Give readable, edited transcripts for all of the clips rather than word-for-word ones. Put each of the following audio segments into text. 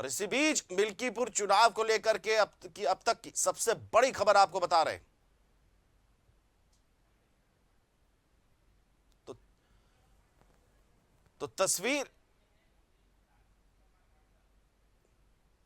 और इसी बीच मिल्कीपुर चुनाव को लेकर के अब तक की सबसे बड़ी खबर आपको बता रहे हैं। तो, तस्वीर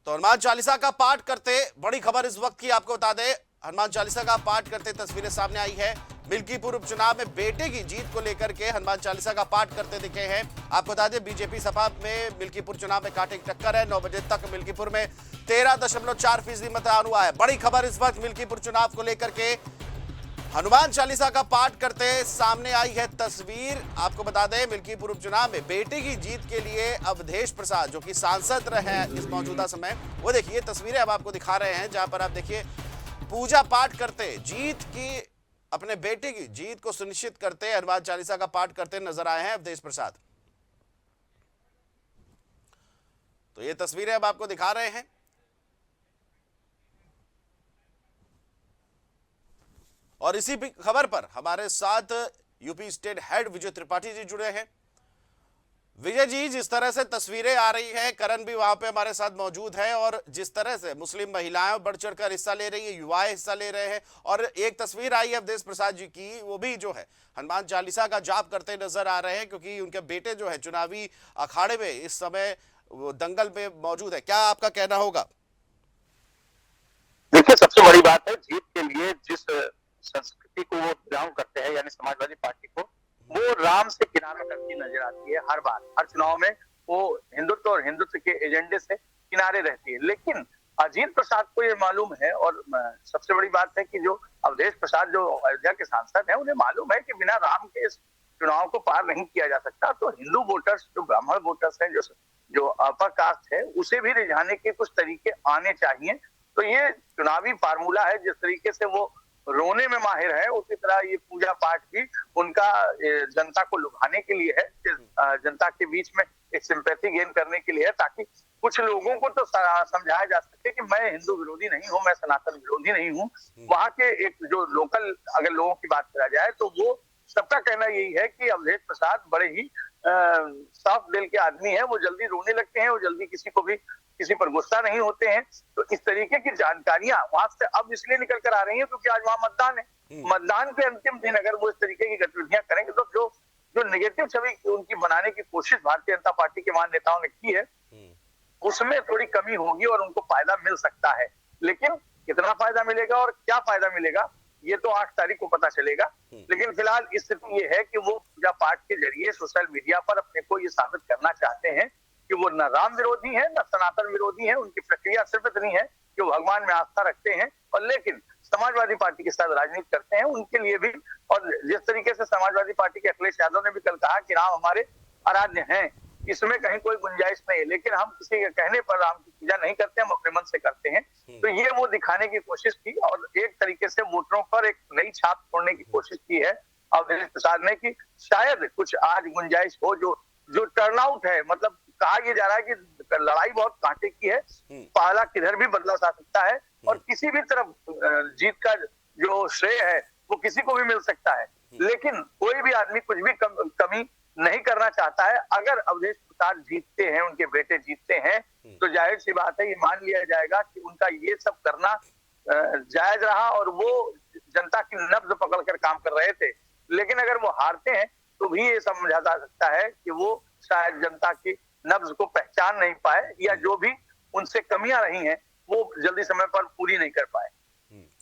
तो हनुमान चालीसा का पाठ करते, बड़ी खबर इस वक्त की आपको बता दें, हनुमान चालीसा का पाठ करते तस्वीरें सामने आई है। मिल्कीपुर उपचुनाव में बेटे की जीत को लेकर के हनुमान चालीसा का पाठ करते दिखे हैं। आपको बता दें बीजेपी सपा में मिल्कीपुर चुनाव में कांटे की टक्कर है। 9 बजे तक मिल्कीपुर में 13.4% मतदान हुआ है। बड़ी खबर इस वक्त मिल्कीपुर चुनाव को लेकर के हनुमान चालीसा का पाठ करते सामने आई है तस्वीर। आपको बता दें मिल्कीपुर उपचुनाव में बेटे की जीत के लिए अवधेश प्रसाद जो कि सांसद रहे हैं इस मौजूदा समय, वो देखिए तस्वीरें अब आपको दिखा रहे हैं जहां पर आप देखिए पूजा पाठ करते, जीत की, अपने बेटे की जीत को सुनिश्चित करते हनुमान चालीसा का पाठ करते नजर आए हैं अवधेश प्रसाद। तो ये तस्वीरें अब आपको दिखा रहे हैं। और इसी खबर पर हमारे साथ यूपी स्टेट हेड विजय त्रिपाठी जी जुड़े हैं। विजय जी, जिस तरह से तस्वीरें आ रही है, करण भी वहां पे हमारे साथ मौजूद है और जिस तरह से मुस्लिम महिलाएं बढ़ चढ़कर हिस्सा ले रही है, युवाएं हिस्सा ले रहे हैं, और एक तस्वीर आई है अवधेश प्रसाद जी की, वो भी जो है हनुमान चालीसा का जाप करते नजर आ रहे हैं क्योंकि उनके बेटे जो है चुनावी अखाड़े में इस समय वो दंगल में मौजूद है। क्या आपका कहना होगा? देखिए, सबसे बड़ी बात है जीत के लिए जिस संस्कृति को वो बिलोंग करते हैं यानी समाजवादी पार्टी को, वो राम से किनारा करती नजर आती है। हर बार हर चुनाव में वो हिंदुत्व और हिंदुत्व के एजेंडे से किनारे रहती है। लेकिन अजीत प्रसाद को ये मालूम है, और सबसे बड़ी बात है कि जो अवधेश प्रसाद जो अयोध्या के सांसद हैं, उन्हें मालूम है कि बिना राम के इस चुनाव को पार नहीं किया जा सकता। तो हिंदू वोटर्स, जो ब्राह्मण वोटर्स हैं, जो अपर कास्ट है, उसे भी रिझाने के कुछ तरीके आने चाहिए। तो ये चुनावी फार्मूला है। जिस तरीके से वो रोने में माहिर है, उसी तरह ये पूजा पाठ भी उनका जनता को लुभाने के लिए है, जनता के बीच में एक सिंपैथी गेन करने के लिए है, ताकि कुछ लोगों को तो समझाया जा सके कि मैं हिंदू विरोधी नहीं हूं, मैं सनातन विरोधी नहीं हूं। वहां के एक जो लोकल अगर लोगों की बात करा जाए तो वो सबका कहना यही है कि अवधेश प्रसाद बड़े ही साफ दिल के आदमी है। वो जल्दी रोने लगते हैं, वो जल्दी किसी पर गुस्सा नहीं होते हैं। तो इस तरीके की जानकारियां वहां से अब इसलिए निकल कर आ रही है क्योंकि आज वहां मतदान है। मतदान के अंतिम दिन अगर वो इस तरीके की गतिविधियां करेंगे तो जो नेगेटिव छवि उनकी बनाने की कोशिश भारतीय जनता पार्टी के महान नेताओं ने की है, उसमें थोड़ी कमी होगी और उनको फायदा मिल सकता है। लेकिन कितना फायदा मिलेगा और क्या फायदा मिलेगा, ये तो 8 तारीख को पता चलेगा। लेकिन फिलहाल स्थिति ये है कि वो पूजा पाठ के जरिए सोशल मीडिया पर अपने को ये साबित करना चाहते हैं कि वो न राम विरोधी है न सनातन विरोधी है। उनकी प्रक्रिया सिर्फ इतनी है कि वो भगवान में आस्था रखते हैं, और लेकिन समाजवादी पार्टी के साथ राजनीति करते हैं उनके लिए भी। और जिस तरीके से समाजवादी पार्टी के अखिलेश यादव ने भी कल कहा कि राम हमारे आराध्य हैं, इसमें कहीं कोई गुंजाइश नहीं है। लेकिन हम किसी के कहने पर राम की पूजा नहीं करते, हम अपने मन से करते हैं। तो ये वो दिखाने की कोशिश की और एक तरीके से वोटरों पर एक नई छाप छोड़ने की कोशिश की है अवधेश प्रसाद ने, कि शायद कुछ आज गुंजाइश हो। जो टर्नआउट है, मतलब कहा यह जा रहा है कि लड़ाई बहुत कांटे की है, पहला किधर भी बदला जा सकता है और किसी भी तरफ जीत का जो श्रेय है वो किसी को भी मिल सकता है। लेकिन कोई भी आदमी कुछ भी कमी नहीं करना चाहता है। अगर अवधेश प्रसाद जीतते हैं, उनके बेटे जीतते हैं, तो जाहिर सी बात है ये मान लिया जाएगा कि उनका ये सब करना जायज रहा और वो जनता की नब्ज पकड़कर काम कर रहे थे। लेकिन अगर वो हारते हैं तो भी ये समझा जा सकता है कि वो शायद जनता की नब्ज को पहचान नहीं पाए, या जो भी उनसे कमियां रही हैं वो जल्दी समय पर पूरी नहीं कर पाए।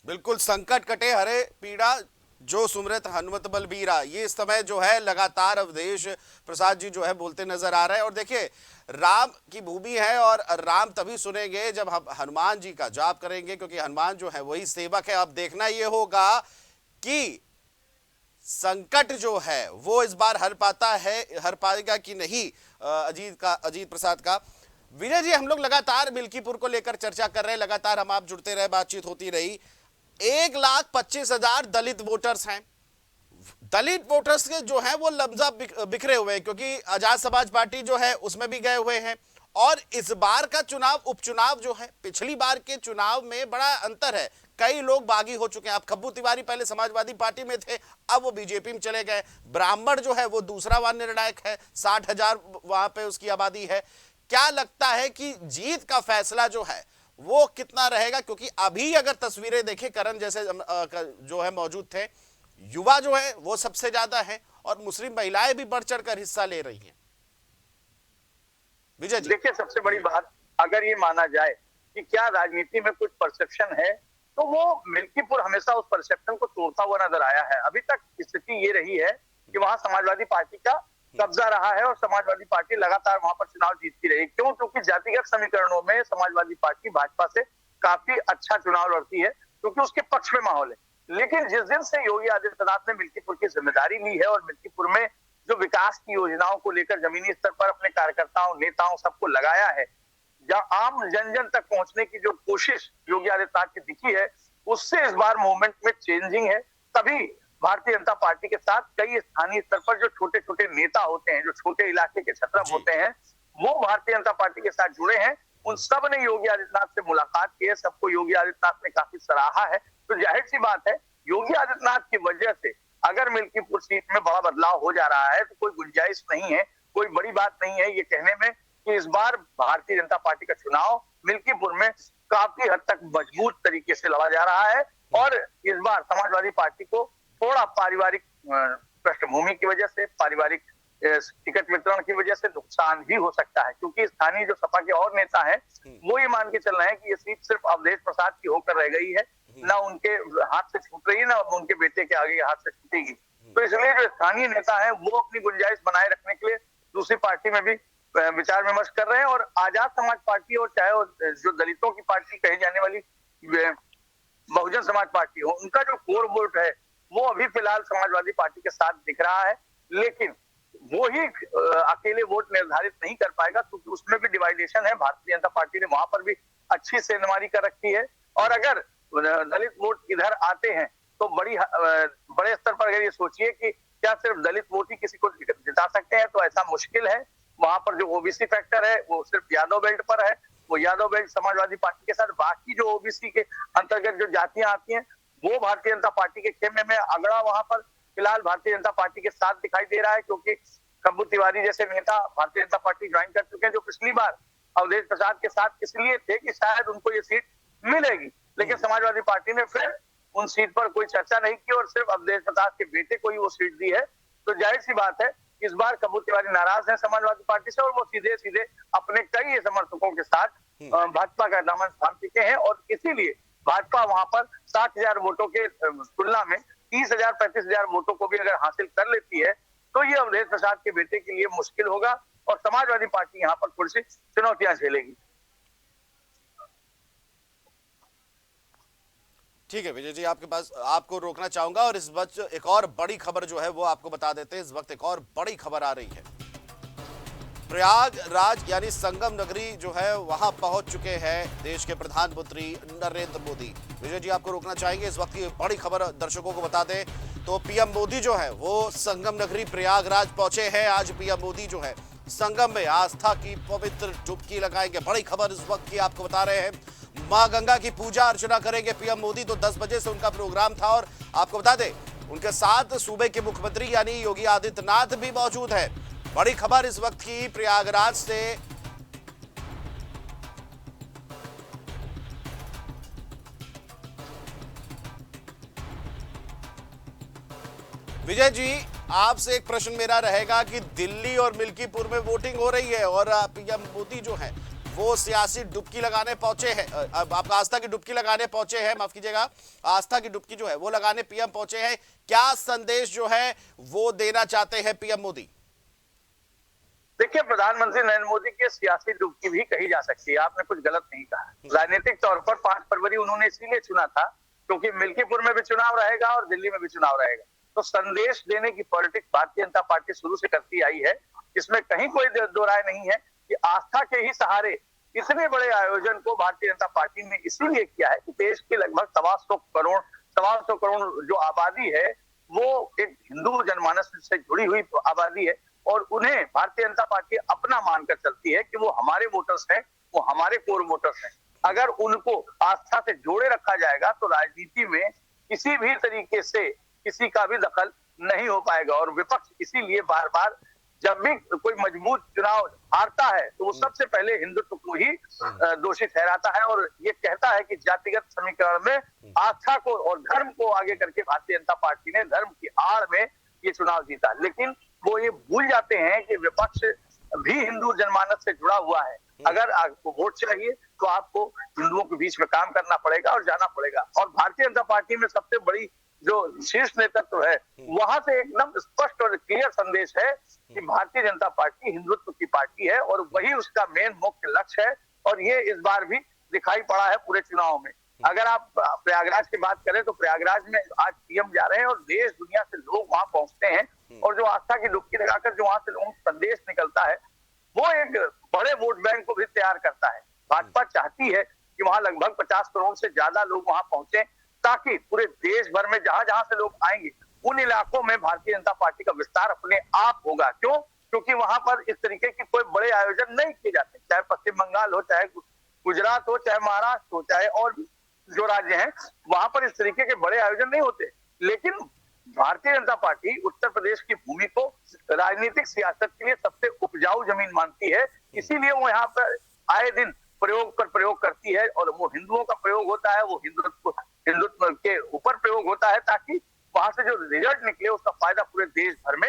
बिल्कुल, संकट कटे हरे पीड़ा जो सुमरत हनुमत बलबीरा, ये इस समय जो है लगातार अवधेश प्रसाद जी जो है बोलते नजर आ रहे हैं। और देखिए, राम की भूमि है और राम तभी सुनेंगे जब हम हनुमान जी का जाप करेंगे, क्योंकि हनुमान जो है वही सेवक है। अब देखना ये होगा कि संकट जो है वो इस बार हर पाएगा कि नहीं अजीत प्रसाद का। विजय जी, हम लोग लगातार मिल्कीपुर को लेकर चर्चा कर रहे हैं, लगातार हम आप जुड़ते रहे, बातचीत होती रही। 1,25,000 दलित वोटर्स हैं। दलित वोटर्स के जो हैं वो लम्जा बिखरे हुए हैं, क्योंकि आजाद समाज पार्टी जो है उसमें भी गए हुए हैं। और इस बार का चुनाव, उपचुनाव जो है, पिछली बार के चुनाव में बड़ा अंतर है। कई लोग बागी हो चुके हैं। अब खब्बू तिवारी पहले समाजवादी पार्टी में थे, अब वो बीजेपी में चले गए। ब्राह्मण जो है वो दूसरा वहां निर्णायक है, 60,000 वहां पे उसकी आबादी है। क्या लगता है कि जीत का फैसला जो है वो कितना रहेगा? क्योंकि अभी अगर तस्वीरें देखें, करण जैसे जो है मौजूद थे, युवा जो है वो सबसे ज्यादा है और मुस्लिम महिलाएं भी बढ़ चढ़कर हिस्सा ले रही हैं। विजय जी, देखिए, सबसे बड़ी बात, अगर ये माना जाए कि क्या राजनीति में कुछ परसेप्शन है, तो वो मिल्कीपुर हमेशा उस परसेप्शन को तोड़ता हुआ नजर आया है। अभी तक स्थिति ये रही है कि वहां समाजवादी पार्टी का कब्जा रहा है और समाजवादी पार्टी लगातार वहां पर चुनाव जीतती रही। क्यों? क्योंकि जातिगत समीकरणों में समाजवादी पार्टी भाजपा से काफी अच्छा चुनाव लड़ती है, क्योंकि उसके पक्ष में माहौल है। लेकिन जिस दिन से योगी आदित्यनाथ ने मिल्कीपुर की जिम्मेदारी ली है और मिल्कीपुर में जो विकास की योजनाओं को लेकर जमीनी स्तर पर अपने कार्यकर्ताओं, नेताओं सबको लगाया है, जहां आम जन जन तक पहुंचने की जो कोशिश योगी आदित्यनाथ की दिखी है, उससे इस बार मूवमेंट में चेंजिंग है। तभी भारतीय जनता पार्टी के साथ कई स्थानीय स्तर पर जो छोटे छोटे नेता होते हैं, जो छोटे इलाके के छत्रप होते हैं, वो भारतीय जनता पार्टी के साथ जुड़े हैं। उन सब ने योगी आदित्यनाथ से मुलाकात की है, सबको योगी आदित्यनाथ ने काफी सराहा है। तो जाहिर सी बात है, योगी आदित्यनाथ की वजह से अगर मिल्कीपुर सीट में बड़ा बदलाव हो जा रहा है तो कोई गुंजाइश नहीं है, कोई बड़ी बात नहीं है ये कहने में कि इस बार भारतीय जनता पार्टी का चुनाव मिल्कीपुर में काफी हद तक मजबूत तरीके से लड़ा जा रहा है। और इस बार समाजवादी पार्टी को थोड़ा पारिवारिक पृष्ठभूमि की वजह से, पारिवारिक टिकट वितरण की वजह से नुकसान भी हो सकता है, क्योंकि स्थानीय जो सपा के और नेता हैं वो ये मान के चल रहे हैं कि ये सीट सिर्फ अवधेश प्रसाद की होकर रह गई है, ना उनके हाथ से छूट रही है, ना उनके बेटे के आगे हाथ से छूटेगी। तो इसलिए जो स्थानीय नेता है वो अपनी गुंजाइश बनाए रखने के लिए दूसरी पार्टी में भी विचार विमर्श कर रहे हैं। और आजाद समाज पार्टी और चाहे जो दलितों की पार्टी कही जाने वाली बहुजन समाज पार्टी हो, उनका जो कोर वोट है वो अभी फिलहाल समाजवादी पार्टी के साथ दिख रहा है, लेकिन वो ही अकेले वोट निर्धारित नहीं कर पाएगा, क्योंकि उसमें भी डिवाइडेशन है। भारतीय जनता पार्टी ने वहां पर भी अच्छी सेंधमारी कर रखी है। और अगर दलित वोट इधर आते हैं तो बड़े स्तर पर अगर ये सोचिए कि क्या सिर्फ दलित वोट ही किसी को जिता सकते हैं, तो ऐसा मुश्किल है। वहां पर जो ओबीसी फैक्टर है वो सिर्फ यादव बेल्ट पर है। वो यादव बेल्ट समाजवादी पार्टी के साथ बाकी जो ओबीसी के अंतर्गत जो जातियां आती हैं वो भारतीय जनता पार्टी के खेमे में अगड़ा वहां पर फिलहाल भारतीय जनता पार्टी के साथ दिखाई दे रहा है, क्योंकि कब्बू तिवारी जैसे नेता भारतीय जनता पार्टी ज्वाइन कर चुके हैं, जो पिछली बार अवधेश प्रसाद के साथ इसलिए थे कि शायद उनको ये सीट मिलेगी। लेकिन समाजवादी पार्टी ने फिर उन सीट पर कोई चर्चा नहीं की और सिर्फ अवधेश प्रसाद के बेटे को ही वो सीट दी है। तो जाहिर सी बात है, इस बार कब्बू तिवारी नाराज है समाजवादी पार्टी से और वो सीधे सीधे अपने कई समर्थकों के साथ भाजपा का दामन थाम चुके हैं। और इसीलिए भाजपा वहां पर 60,000 वोटों के तुलना में 30,000 35,000 वोटों को भी अगर हासिल कर लेती है तो ये अवधेश प्रसाद के बेटे के लिए मुश्किल होगा और समाजवादी पार्टी यहाँ पर थोड़ी सी चुनौतियां झेलेगी। ठीक है विजय जी, आपके पास आपको रोकना चाहूंगा और इस वक्त एक और बड़ी खबर जो है वो आपको बता देते हैं। इस वक्त एक और बड़ी खबर आ रही है। प्रयागराज यानी संगम नगरी जो है वहां पहुंच चुके हैं देश के प्रधानमंत्री नरेंद्र मोदी। विजय जी, आपको रोकना चाहेंगे, इस वक्त की बड़ी खबर दर्शकों को बता दें तो पीएम मोदी जो है वो संगम नगरी प्रयागराज पहुंचे हैं। आज पीएम मोदी जो है संगम में आस्था की पवित्र डुबकी लगाएंगे। बड़ी खबर इस वक्त की आपको बता रहे हैं। मां गंगा की पूजा अर्चना करेंगे पीएम मोदी। तो 10 बजे से उनका प्रोग्राम था और आपको बता दें उनके साथ सूबे के मुख्यमंत्री यानी योगी आदित्यनाथ भी मौजूद है। बड़ी खबर इस वक्त की प्रयागराज से। विजय जी, आपसे एक प्रश्न मेरा रहेगा कि दिल्ली और मिल्कीपुर में वोटिंग हो रही है और पीएम मोदी जो है वो सियासी डुबकी लगाने पहुंचे हैं। आपका आस्था की डुबकी लगाने पहुंचे हैं, माफ कीजिएगा, आस्था की डुबकी जो है वो लगाने पीएम पहुंचे हैं। क्या संदेश जो है वो देना चाहते हैं पीएम मोदी? देखिए, प्रधानमंत्री नरेंद्र मोदी की सियासी डुबकी भी कही जा सकती है, आपने कुछ गलत नहीं कहा। राजनीतिक तौर पर 5 फरवरी उन्होंने इसीलिए चुना था क्योंकि मिल्कीपुर में भी चुनाव रहेगा और दिल्ली में भी चुनाव रहेगा। तो संदेश देने की पॉलिटिक्स भारतीय जनता पार्टी शुरू से करती आई है, इसमें कहीं कोई दो राय नहीं है कि आस्था के ही सहारे इतने बड़े आयोजन को भारतीय जनता पार्टी ने इसीलिए किया है कि देश की लगभग 125 करोड़ जो आबादी है वो एक हिंदू जनमानस से जुड़ी हुई आबादी है और उन्हें भारतीय जनता पार्टी अपना मानकर चलती है कि वो हमारे वोटर्स हैं, वो हमारे कोर वोटर्स हैं। अगर उनको आस्था से जोड़े रखा जाएगा तो राजनीति में किसी भी तरीके से किसी का भी दखल नहीं हो पाएगा। और विपक्ष इसीलिए बार बार जब भी कोई मजबूत चुनाव हारता है तो वो सबसे पहले हिंदुत्व को ही दोषी ठहराता है और ये कहता है कि जातिगत समीकरण में आस्था को और धर्म को आगे करके भारतीय जनता पार्टी ने धर्म की आड़ में ये चुनाव जीता। लेकिन वो ये भूल जाते हैं कि विपक्ष भी हिंदू जनमानस से जुड़ा हुआ है। अगर आपको वोट चाहिए तो आपको हिंदुओं के बीच में काम करना पड़ेगा और जाना पड़ेगा। और भारतीय जनता पार्टी में सबसे बड़ी जो शीर्ष नेतृत्व है वहां से एकदम स्पष्ट और क्लियर संदेश है कि भारतीय जनता पार्टी हिंदुत्व की पार्टी है और वही उसका मेन मुख्य लक्ष्य है। और ये इस बार भी दिखाई पड़ा है पूरे चुनाव में। अगर आप प्रयागराज की बात करें तो प्रयागराज में आज पीएम जा रहे हैं और देश दुनिया से लोग वहां पहुंचते हैं और जो आस्था की डुबकी लगाकर जो वहां से लोगों को संदेश निकलता है वो एक बड़े वोट बैंक को भी तैयार करता है। भाजपा चाहती है कि वहां लगभग 50 करोड़ से ज्यादा लोग वहां पहुंचे ताकि पूरे देश भर में जहां जहां से लोग आएंगे उन इलाकों में भारतीय जनता पार्टी का विस्तार अपने आप होगा। क्यों? क्योंकि वहां पर इस तरीके के कोई बड़े आयोजन नहीं किए जाते, चाहे पश्चिम बंगाल हो, चाहे गुजरात हो, चाहे महाराष्ट्र हो, चाहे और जो राज्य हैं वहां पर इस तरीके के बड़े आयोजन नहीं होते। लेकिन भारतीय जनता पार्टी उत्तर प्रदेश की भूमि को राजनीतिक सियासत के लिए सबसे उपजाऊ जमीन मानती है, इसीलिए वो यहाँ पर आए दिन प्रयोग पर प्रयोग करती है और वो हिंदुओं का प्रयोग होता है, वो हिंदुत्व के ऊपर प्रयोग होता है ताकि वहां से जो रिजल्ट निकले उसका फायदा पूरे देश भर में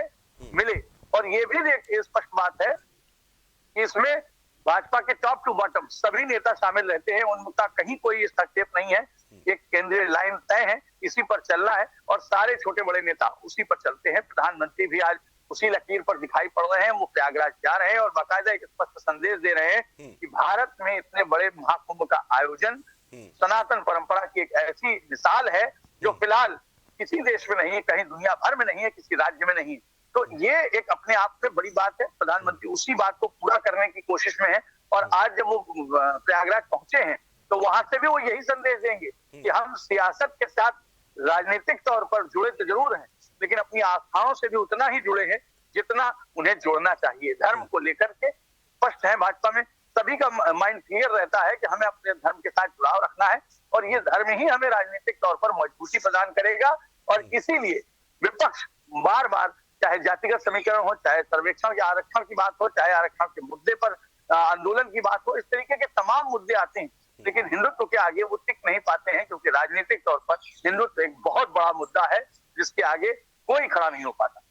मिले। और ये भी एक स्पष्ट बात है कि इसमें भाजपा के टॉप टू बॉटम सभी नेता शामिल रहते हैं, उनका कहीं कोई हस्तक्षेप नहीं है। एक केंद्रीय लाइन तय है, इसी पर चलना है और सारे छोटे बड़े नेता उसी पर चलते हैं। प्रधानमंत्री भी आज उसी लकीर पर दिखाई पड़ रहे हैं, वो प्रयागराज जा रहे हैं और बाकायदा एक स्पष्ट संदेश दे रहे हैं कि भारत में इतने बड़े महाकुंभ का आयोजन सनातन परंपरा की एक ऐसी मिसाल है जो फिलहाल किसी देश में नहीं है, कहीं दुनिया भर में नहीं है, किसी राज्य में नहीं है। तो ये एक अपने आप में बड़ी बात है। प्रधानमंत्री उसी बात को पूरा करने की कोशिश में है और आज जब वो प्रयागराज पहुंचे हैं तो वहां से भी वो यही संदेश देंगे कि हम सियासत के साथ राजनीतिक तौर पर जुड़े तो जरूर हैं लेकिन अपनी आस्थाओं से भी उतना ही जुड़े हैं जितना उन्हें जोड़ना चाहिए। धर्म को लेकर के स्पष्ट है, भाजपा में सभी का माइंड क्लियर रहता है कि हमें अपने धर्म के साथ जुड़ाव रखना है और ये धर्म ही हमें राजनीतिक तौर पर मजबूती प्रदान करेगा। और इसीलिए विपक्ष बार बार चाहे जातिगत समीकरण हो, चाहे सर्वेक्षण या आरक्षण की बात हो, चाहे आरक्षण के मुद्दे पर आंदोलन की बात हो, इस तरीके के तमाम मुद्दे आते हैं लेकिन हिंदुत्व के आगे वो टिक नहीं पाते हैं क्योंकि राजनीतिक तौर पर हिंदुत्व एक बहुत बड़ा मुद्दा है जिसके आगे कोई खड़ा नहीं हो पाता।